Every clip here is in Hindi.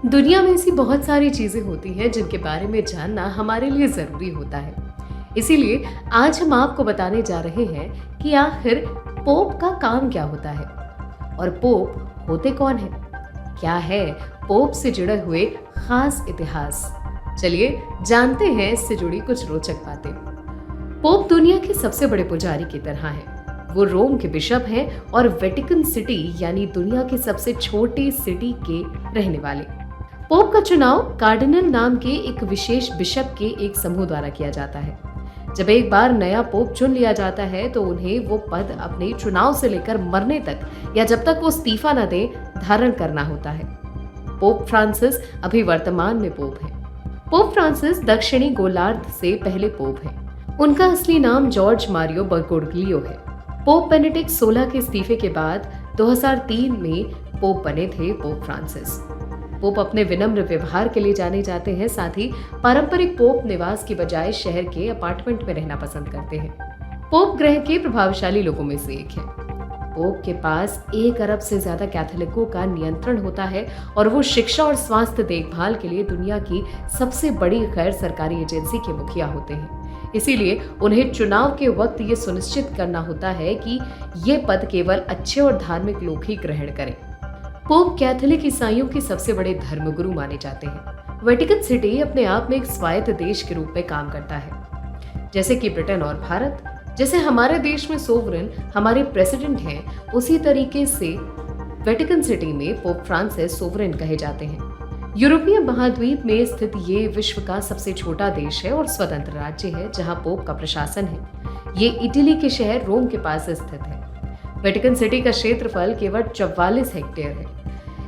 दुनिया में ऐसी बहुत सारी चीजें होती हैं जिनके बारे में जानना हमारे लिए जरूरी होता है। इसीलिए आज हम आपको बताने जा रहे हैं कि आखिर पोप का काम क्या होता है और पोप होते कौन है। क्या है पोप से जुड़े हुए खास इतिहास। चलिए जानते हैं इससे जुड़ी कुछ रोचक बातें। पोप दुनिया के सबसे बड़े पुजारी की तरह है। वो रोम के बिशप हैं और वेटिकन सिटी यानी दुनिया की सबसे छोटी सिटी के रहने वाले। पोप का चुनाव कार्डिनल नाम के एक विशेष बिशप के एक समूह द्वारा किया जाता है। जब एक बार नया पोप चुन लिया जाता है तो उन्हें वो पद अपने चुनाव से लेकर मरने तक या जब तक वो इस्तीफा न दे धारण करना होता है। पोप फ्रांसिस अभी वर्तमान में पोप है। पोप फ्रांसिस दक्षिणी गोलार्ध से पहले पोप है। उनका असली नाम जॉर्ज मारियो बर्गोग्लियो है। पोप बेनेडिक्ट 16 के इस्तीफे के बाद 2003 में पोप बने थे पोप फ्रांसिस। पोप अपने विनम्र व्यवहार के लिए जाने जाते हैं। साथ ही पारंपरिक पोप निवास की बजाय शहर के अपार्टमेंट में रहना पसंद करते हैं। पोप ग्रह के प्रभावशाली लोगों में से एक है। पोप के पास 1 अरब से ज्यादा कैथोलिकों का नियंत्रण होता है और वो शिक्षा और स्वास्थ्य देखभाल के लिए दुनिया की सबसे बड़ी गैर सरकारी एजेंसी के मुखिया होते हैं। इसीलिए उन्हें चुनाव के वक्त ये सुनिश्चित करना होता है कि ये पद केवल अच्छे और धार्मिक लोग ही ग्रहण करें। पोप कैथोलिक ईसाइयों के सबसे बड़े धर्मगुरु माने जाते हैं। वेटिकन सिटी अपने आप में एक स्वायत्त देश के रूप में काम करता है। जैसे कि ब्रिटेन और भारत, जैसे हमारे देश में सोवरेन हमारे प्रेसिडेंट हैं, उसी तरीके से वेटिकन सिटी में पोप फ्रांसिस सोवरेन कहे जाते हैं। यूरोपीय महाद्वीप में स्थित ये विश्व का सबसे छोटा देश है और स्वतंत्र राज्य है जहां पोप का प्रशासन है। ये इटली के शहर रोम के पास स्थित है। वेटिकन सिटी का क्षेत्रफल केवल 44 हेक्टेयर है।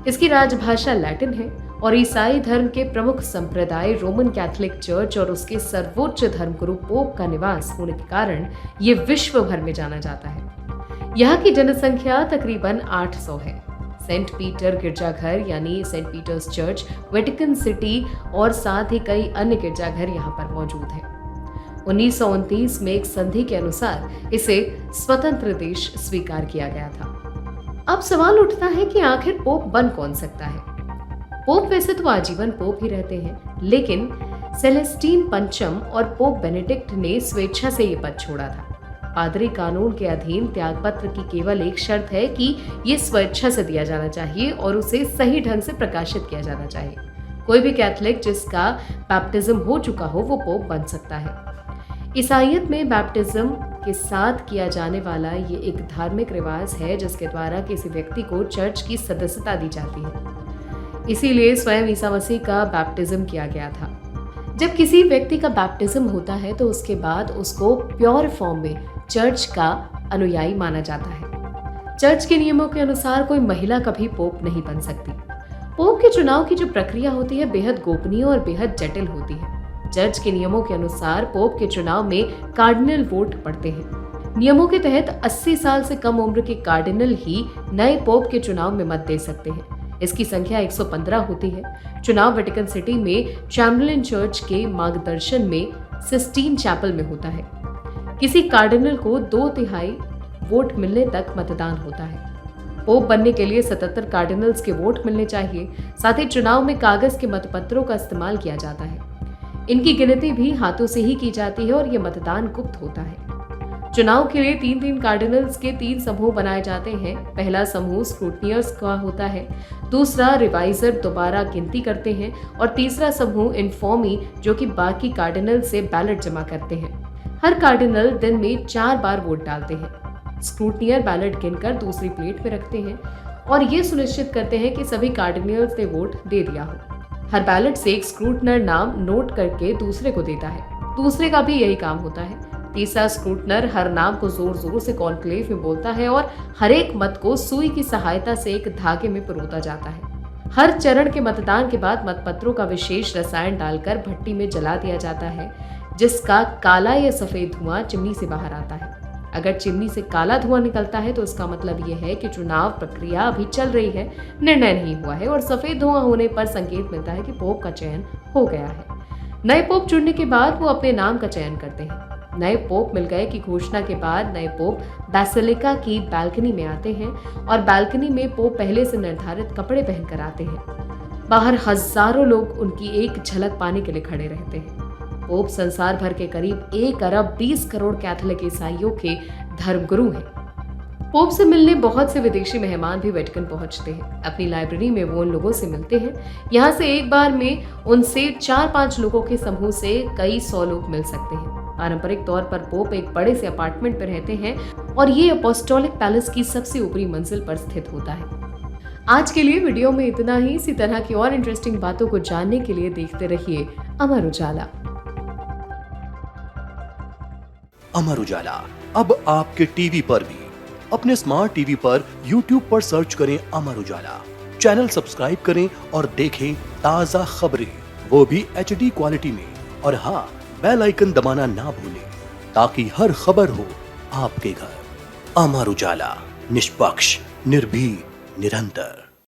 इसकी राजभाषा लैटिन है और ईसाई धर्म के प्रमुख संप्रदाय रोमन कैथोलिक चर्च और उसके सर्वोच्च धर्मगुरु पोप का निवास होने के कारण ये विश्व भर में जाना जाता है। यहाँ की जनसंख्या तकरीबन 800 है। सेंट पीटर गिरजाघर यानी Saint Peter's Church Vatican City और साथ ही कई अन्य गिरजाघर यहाँ पर मौजूद हैं। 1929 में एक संधि के अनुसार इसे स्वतंत्र देश स्वीकार किया गया था। अब सवाल उठता है कि आखिर पोप बन कौन सकता है। पोप वैसे तो आजीवन पोप ही रहते हैं, लेकिन सेलेस्टीन पंचम और पोप बेनेडिक्ट ने स्वेच्छा से ये पद छोड़ा था। पादरी कानून के अधीन त्यागपत्र की केवल एक शर्त है कि ये स्वेच्छा से दिया जाना चाहिए और उसे सही ढंग से प्रकाशित किया जाना चाहिए। कोई भी कैथोलिक जिसका बैप्टिज्म हो चुका हो वो पोप बन सकता है। ईसाईयत में बैप्टिज्म के साथ किया जाने वाला ये एक धार्मिक रिवाज है जिसके द्वारा किसी व्यक्ति को चर्च की सदस्यता दी जाती है। इसीलिए स्वयं ईसा मसीह का बैप्टिज्म किया गया था। जब किसी व्यक्ति का बैप्टिज्म होता है तो उसके बाद उसको प्योर फॉर्म में चर्च का अनुयायी माना जाता है। चर्च के नियमों के अनुसार कोई महिला कभी पोप नहीं बन सकती। पोप के चुनाव की जो प्रक्रिया होती है बेहद गोपनीय और बेहद जटिल होती है। चर्च के नियमों के अनुसार पोप के चुनाव में कार्डिनल वोट पड़ते हैं। नियमों के तहत 80 साल से कम उम्र के कार्डिनल ही नए पोप के चुनाव में मत दे सकते हैं। इसकी संख्या 115 होती है। चुनाव वेटिकन सिटी में चैम्बरलेन चर्च के मार्गदर्शन में सिस्टीन चैपल में होता है। किसी कार्डिनल को 2/3 वोट मिलने तक मतदान होता है। पोप बनने के लिए 77 कार्डिनल्स के वोट मिलने चाहिए। साथ ही चुनाव में कागज के मतपत्रों का इस्तेमाल किया जाता है। इनकी गिनती भी हाथों से ही की जाती है और ये मतदान गुप्त होता है। चुनाव के लिए 3-3 कार्डिनल्स के 3 समूह बनाए जाते हैं। पहला समूह स्क्रूटनियर्स का होता है, दूसरा रिवाइजर दोबारा गिनती करते हैं और तीसरा समूह इन्फॉर्मी जो कि बाकी कार्डिनल से बैलेट जमा करते हैं। हर कार्डिनल दिन में 4 बार वोट डालते हैं। स्क्रूटनियर बैलेट गिनकर दूसरी प्लेट में रखते हैं और ये सुनिश्चित करते हैं कि सभी कार्डिनल्स ने वोट दे दिया हो। हर बैलेट से एक स्क्रूटनर नाम नोट करके दूसरे को देता है। दूसरे का भी यही काम होता है। तीसरा स्क्रूटनर हर नाम को जोर जोर से कॉन्क्लेव में बोलता है और हर एक मत को सुई की सहायता से एक धागे में पिरोता जाता है। हर चरण के मतदान के बाद मतपत्रों का विशेष रसायन डालकर भट्टी में जला दिया जाता है, जिसका काला या सफेद धुआं चिमनी से बाहर आता है। अगर चिमनी से काला धुआं निकलता है तो इसका मतलब यह है कि चुनाव प्रक्रिया अभी चल रही है, निर्णय नहीं हुआ है। और सफेद धुआं होने पर संकेत मिलता है कि पोप का चयन हो गया है। नए पोप चुनने के बाद वो अपने नाम का चयन करते हैं। नए पोप मिल गए की घोषणा के बाद नए पोप बैसिलिका की बालकनी में आते हैं और बालकनी में पोप पहले से निर्धारित कपड़े पहनकर आते हैं। बाहर हजारों लोग उनकी एक झलक पाने के लिए खड़े रहते हैं। पोप संसार भर के करीब 1 अरब 20 करोड़ कैथोलिक ईसाइयों के धर्मगुरु हैं। पोप से मिलने बहुत से विदेशी मेहमान भी वेटिकन पहुंचते हैं। अपनी लाइब्रेरी में वो उन लोगों से मिलते हैं। यहाँ से एक बार में उनसे 4-5 लोगों के समूह से कई 100 लोग मिल सकते हैं। पारंपरिक तौर पर पोप एक बड़े से अपार्टमेंट पर रहते हैं और ये अपोस्टोलिक पैलेस की सबसे ऊपरी मंजिल पर स्थित होता है। आज के लिए वीडियो में इतना ही। इसी तरह की और इंटरेस्टिंग बातों को जानने के लिए देखते रहिए अमर उजाला। अमर उजाला अब आपके टीवी पर भी। अपने स्मार्ट टीवी पर YouTube पर सर्च करें अमर उजाला, चैनल सब्सक्राइब करें और देखें ताजा खबरें, वो भी HD क्वालिटी में। और हाँ, बेल आइकन दबाना ना भूलें ताकि हर खबर हो आपके घर। अमर उजाला, निष्पक्ष, निर्भीक, निरंतर।